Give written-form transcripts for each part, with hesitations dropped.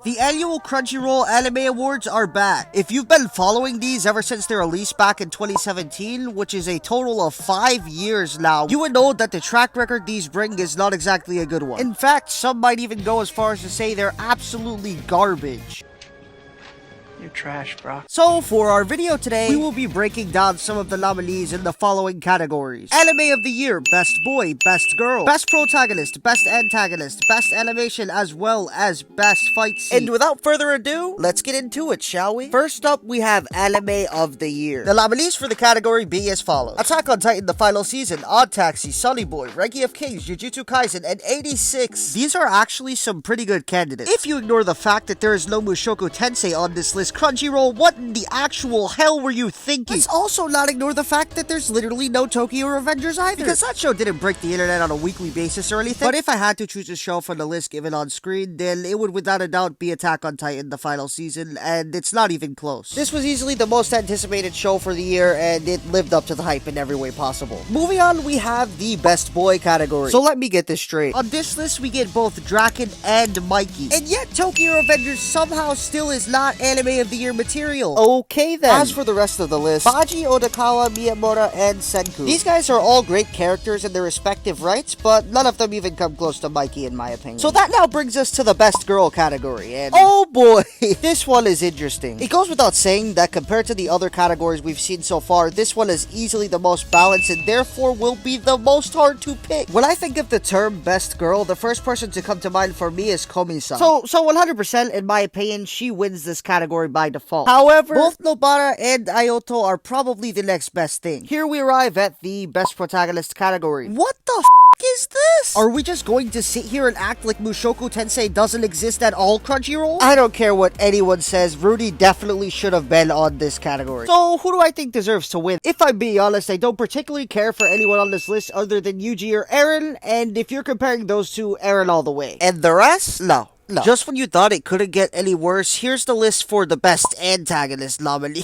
The annual Crunchyroll Anime Awards are back. If you've been following these ever since their release back in 2017, which is a total of 5 years now, you would know that the track record these bring is not exactly a good one. In fact, some might even go as far as to say they're absolutely garbage. You're trash, bro. So, for our video today, we will be breaking down some of the nominees in the following categories. Anime of the Year, Best Boy, Best Girl, Best Protagonist, Best Antagonist, Best Animation, as well as Best Fight Scene. And without further ado, let's get into it, shall we? First up, we have Anime of the Year. The nominees for the category be as follows: Attack on Titan, the final season, Odd Taxi, Sunny Boy, Ranking of Kings, Jujutsu Kaisen, and 86. These are actually some pretty good candidates. If you ignore the fact that there is no Mushoku Tensei on this list, Crunchyroll, what in the actual hell were you thinking? Let's also not ignore the fact that there's literally no Tokyo Revengers either, because that show didn't break the internet on a weekly basis or anything. But if I had to choose a show from the list given on screen, then it would without a doubt be Attack on Titan, the final season, and it's not even close. This was easily the most anticipated show for the year, and it lived up to the hype in every way possible. Moving on, we have the Best Boy category. So let me get this straight. On this list, we get both Draken and Mikey, and yet Tokyo Revengers somehow still is not Anime of the Year material. Okay then. As for the rest of the list, Baji, Odakawa, Miyamura, and Senku. These guys are all great characters in their respective rights, but none of them even come close to Mikey in my opinion. So that now brings us to the Best Girl category, and oh boy, this one is interesting. It goes without saying that compared to the other categories we've seen so far, this one is easily the most balanced and therefore will be the most hard to pick. When I think of the term Best Girl, the first person to come to mind for me is Komi-san. So 100% in my opinion, she wins this category by default. However, both Nobara and Ayoto are probably the next best thing. Here we arrive at the Best Protagonist category. What the f*** is this? Are we just going to sit here and act like Mushoku Tensei doesn't exist at all, Crunchyroll? I don't care what anyone says, Rudy definitely should have been on this category. So, who do I think deserves to win? If I'm being honest, I don't particularly care for anyone on this list other than Yuji or Eren, and if you're comparing those two, Eren all the way. And the rest? No. Just when you thought it couldn't get any worse, here's the list for the Best Antagonist nominee.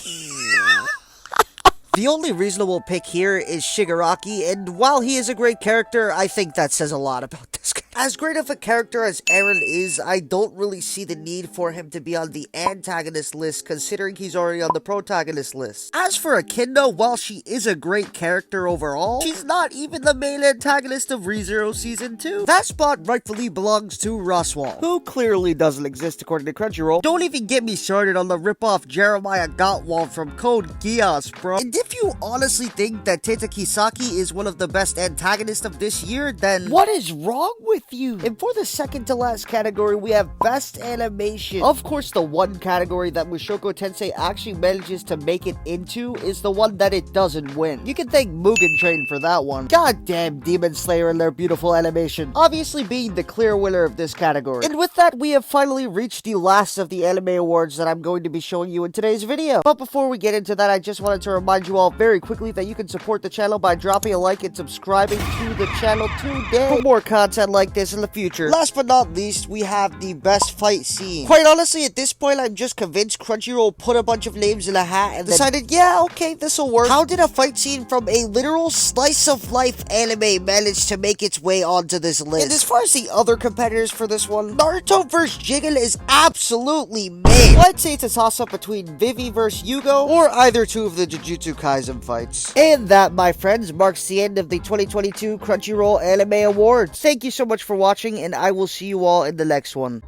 The only reasonable pick here is Shigaraki, and while he is a great character, I think that says a lot about this guy. As great of a character as Eren is, I don't really see the need for him to be on the antagonist list, considering he's already on the protagonist list. As for Echidna, while she is a great character overall, she's not even the main antagonist of ReZero Season 2. That spot rightfully belongs to Roswell, who clearly doesn't exist according to Crunchyroll. Don't even get me started on the ripoff Jeremiah Gottwald from Code Geass, bro. And if you honestly think that Teta Kisaki is one of the best antagonists of this year, then what is wrong with you? And for the second to last category, we have Best Animation. Of course, the one category that Mushoku Tensei actually manages to make it into is the one that it doesn't win. You can thank Mugen Train for that one. Goddamn Demon Slayer and their beautiful animation, obviously being the clear winner of this category. And with that, we have finally reached the last of the anime awards that I'm going to be showing you in today's video. But before we get into that, I just wanted to remind you all very quickly that you can support the channel by dropping a like and subscribing to the channel today for more content like this in the future. Last but not least, we have the Best Fight Scene. Quite honestly, at this point, I'm just convinced Crunchyroll put a bunch of names in a hat and decided, yeah, okay, this'll work. How did a fight scene from a literal slice of life anime manage to make its way onto this list? And as far as the other competitors for this one, Naruto vs. Jigen is absolutely made. I'd say it's a toss-up between Vivi vs. Yugo or either two of the Jujutsu Kaisen fights. And that, my friends, marks the end of the 2022 Crunchyroll Anime Awards. Thank you so much for watching, and I will see you all in the next one.